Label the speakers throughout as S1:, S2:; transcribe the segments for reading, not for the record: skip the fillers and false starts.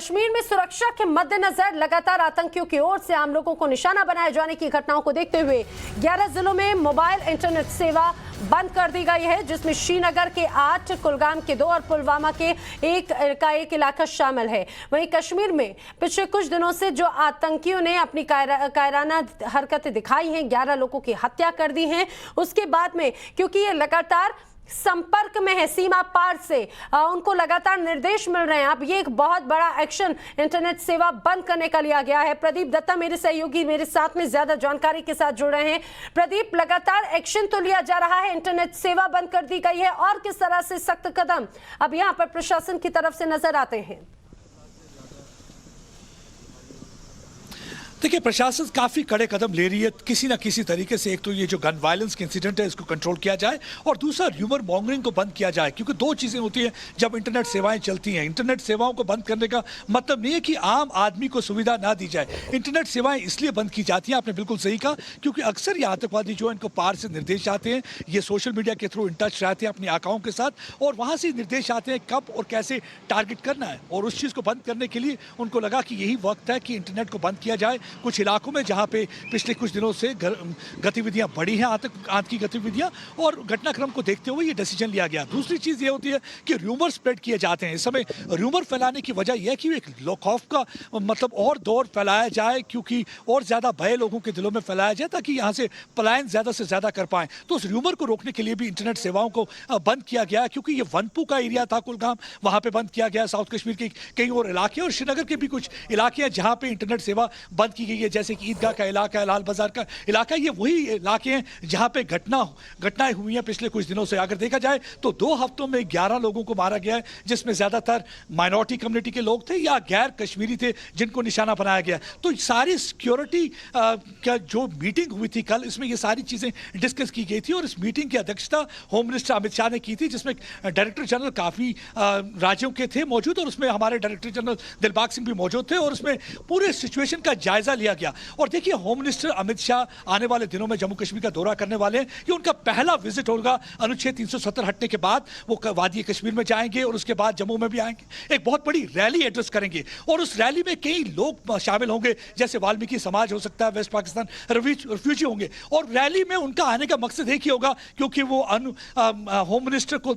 S1: कश्मीर में सुरक्षा के मद्देनजर लगातार आतंकियों की ओर से आम लोगों को निशाना बनाए जाने की घटनाओं को देखते हुए 11 जिलों में मोबाइल इंटरनेट सेवा बंद कर दी गई है, जिसमें श्रीनगर के 8, कुलगाम के 2 और पुलवामा के एक इलाका शामिल है। वहीं कश्मीर में पिछले कुछ दिनों से जो आतंकियों ने अपनी कायराना हरकतें दिखाई हैं, 11 लोगों की हत्या कर दी है, उसके बाद में क्योंकि ये लगातार संपर्क में है सीमा पार से, उनको लगातार निर्देश मिल रहे हैं। अब ये एक बहुत बड़ा एक्शन इंटरनेट सेवा बंद करने का लिया गया है। प्रदीप दत्ता मेरे सहयोगी मेरे साथ में ज्यादा जानकारी के साथ जुड़ रहे हैं। प्रदीप, लगातार एक्शन तो लिया जा रहा है, इंटरनेट सेवा बंद कर दी गई है, और किस तरह से सख्त कदम अब यहाँ पर प्रशासन की तरफ से नजर आते हैं?
S2: देखिए, प्रशासन काफ़ी कड़े कदम ले रही है किसी ना किसी तरीके से। एक तो ये जो गन वायलेंस के इंसिडेंट है इसको कंट्रोल किया जाए, और दूसरा र्यूमर मॉन्गरिंग को बंद किया जाए, क्योंकि दो चीज़ें होती हैं जब इंटरनेट सेवाएं चलती हैं। इंटरनेट सेवाओं को बंद करने का मतलब नहीं है कि आम आदमी को सुविधा ना दी जाए। इंटरनेट सेवाएं इसलिए बंद की जाती हैं, आपने बिल्कुल सही कहा, क्योंकि अक्सर ये आतंकवादी जो है इनको पार से निर्देश आते हैं, ये सोशल मीडिया के थ्रू इन टच रहते हैं अपनी आकाओं के साथ, और वहाँ से निर्देश आते हैं कब और कैसे टारगेट करना है। और उस चीज़ को बंद करने के लिए उनको लगा कि यही वक्त है कि इंटरनेट को बंद किया जाए। कुछ इलाकों में जहां पे पिछले कुछ दिनों से गतिविधियां बढ़ी हैं, आतंकी गतिविधियां, और घटनाक्रम को देखते हुए ये डिसीजन लिया गया। दूसरी चीज ये होती है कि र्यूमर स्प्रेड किए जाते हैं। इस समय र्यूमर फैलाने की वजह यह है कि एक खौफ का मतलब और दौर फैलाया जाए, क्योंकि और ज्यादा भय लोगों के दिलों में फैलाया जाए ताकि यहाँ से पलायन ज्यादा से ज्यादा कर पाए। तो उस र्यूमर को रोकने के लिए भी इंटरनेट सेवाओं को बंद किया गया, क्योंकि ये वनपू का एरिया था कुलगाम, वहां पे बंद किया गया। साउथ कश्मीर के कई और इलाके और श्रीनगर के भी कुछ इलाके हैं जहां पे इंटरनेट सेवा बंद की गई है, जैसे कि ईदगाह का इलाका है, लाल बाजार का इलाका। ये वही इलाके हैं जहां पे घटनाएं हुई हैं पिछले कुछ दिनों से। अगर देखा जाए तो 2 हफ्तों में 11 लोगों को मारा गया है, जिसमें ज्यादातर माइनॉरिटी कम्युनिटी के लोग थे या गैर कश्मीरी थे जिनको निशाना बनाया गया। तो सारी सिक्योरिटी का जो मीटिंग हुई थी कल, इसमें ये सारी चीजें डिस्कस की गई थी, और इस मीटिंग की अध्यक्षता होम मिनिस्टर अमित शाह ने की थी, जिसमें डायरेक्टर जनरल काफी राज्यों के थे मौजूद, और उसमें हमारे डायरेक्टर जनरल दिलबाग सिंह भी मौजूद थे, और उसमें पूरे सिचुएशन का जायजा लिया गया। और देखिए, होम मिनिस्टर अमित शाह आने वाले दिनों में जम्मू कश्मीर का दौरा करने वाले हैं। ये उनका पहला विजिट होगा अनुच्छेद 370 हटने के बाद। वो वादी कश्मीर में जाएंगे और उसके बाद जम्मू में भी आएंगे, एक बहुत बड़ी रैली एड्रेस करेंगे, और उस रैली में कई लोग शामिल होंगे, जैसे वाल्मीकि समाज हो सकता है, वेस्ट पाकिस्तान रिफ्यूजी होंगे। और रैली में उनका आने का मकसद एक ही होगा, क्योंकि वो होम मिनिस्टर को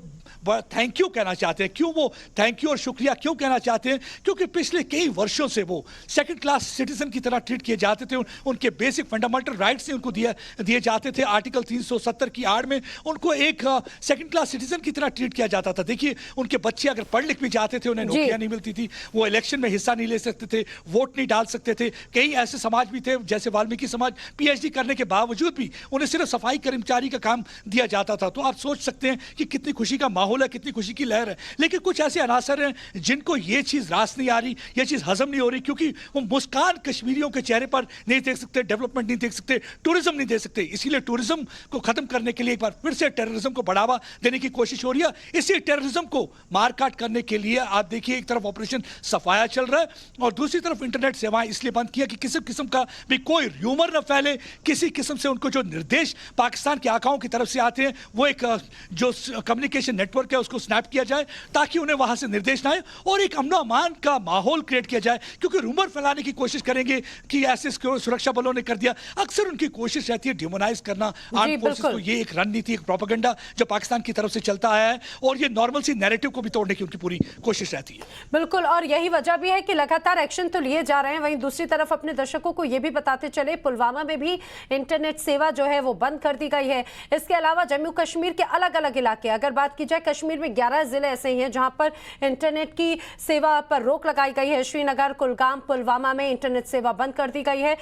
S2: थैंक यू कहना चाहते हैं। क्यों वो थैंक यू और शुक्रिया क्यों कहना चाहते हैं? क्योंकि पिछले कई वर्षों से वो सेकंड क्लास सिटीजन की तरह ट्रीट किए जाते थे। उनके बेसिक फंडामेंटल राइट्स ही उनको दिए जाते थे। आर्टिकल 370 की आड़ में उनको एक सेकंड क्लास सिटीजन की तरह ट्रीट किया जाता था। देखिए, उनके बच्चे अगर पढ़ लिख भी जाते थे, उन्हें नौकरियां नहीं मिलती थी, वो इलेक्शन में हिस्सा नहीं ले सकते थे, वोट नहीं डाल सकते थे। कई ऐसे समाज भी थे, जैसे वाल्मीकि समाज, पीएचडी करने के बावजूद भी उन्हें सिर्फ सफाई कर्मचारी का काम दिया जाता था। तो आप सोच सकते हैं कि कितनी खुशी का माहौल है, कितनी खुशी की लहर है। लेकिन कुछ ऐसे अनासर हैं जिनको ये चीज रास नहीं आ रही, ये चीज हजम नहीं हो रही, क्योंकि वो मुस्कान कश्मीरियों के चेहरे पर नहीं देख सकते, डेवलपमेंट नहीं देख सकते, टूरिज्म नहीं दे सकते। इसीलिए टूरिज्म को खत्म करने के लिए एक बार फिर से टेररिज्म को बढ़ावा देने की कोशिश हो रही है। इसी टेररिज्म को मारकाट करने के लिए आप देखिए, एक तरफ ऑपरेशन सफाया चल रहा है, और दूसरी तरफ इंटरनेट सेवाएं इसलिए बंद किया कि किसी किस्म का भी कोई र्यूमर न फैले, किसी किस्म से उनको जो निर्देश पाकिस्तान के आकाओं की तरफ से आते हैं, वो एक जो कम्युनिकेशन नेटवर्क है उसको स्नैप किया जाए, ताकि उन्हें वहां से निर्देश ना आए, और एक अमनो अमान का माहौल क्रिएट किया जाए। क्योंकि रूमर फैलाने की कोशिश करेंगे कि ऐसे सुरक्षा बलों ने कर दिया, अक्सर उनकी कोशिश रहती है डिमोनाइज करना आर्म्ड फोर्सेस को। ये एक रणनीति, एक प्रोपेगेंडा जो पाकिस्तान की तरफ से चलता आया है, और ये नॉर्मल सी नैरेटिव को भी तोड़ने की उनकी पूरी कोशिश रहती है।
S1: बिल्कुल, और यही वजह भी है कि लगातार एक्शन तो लिए जा रहे हैं। वहीं दूसरी तरफ अपने दर्शकों को यह भी बताते चले, पुलवामा में भी इंटरनेट सेवा जो है वो बंद कर दी गई है। इसके अलावा जम्मू कश्मीर के अलग अलग इलाके, अगर बात की जाए, कश्मीर में 11 जिले ऐसे ही हैं जहां पर इंटरनेट की सेवा पर रोक लगाई गई है। श्रीनगर, कुलगाम, पुलवामा में इंटरनेट सेवा बंद कर दी गई है।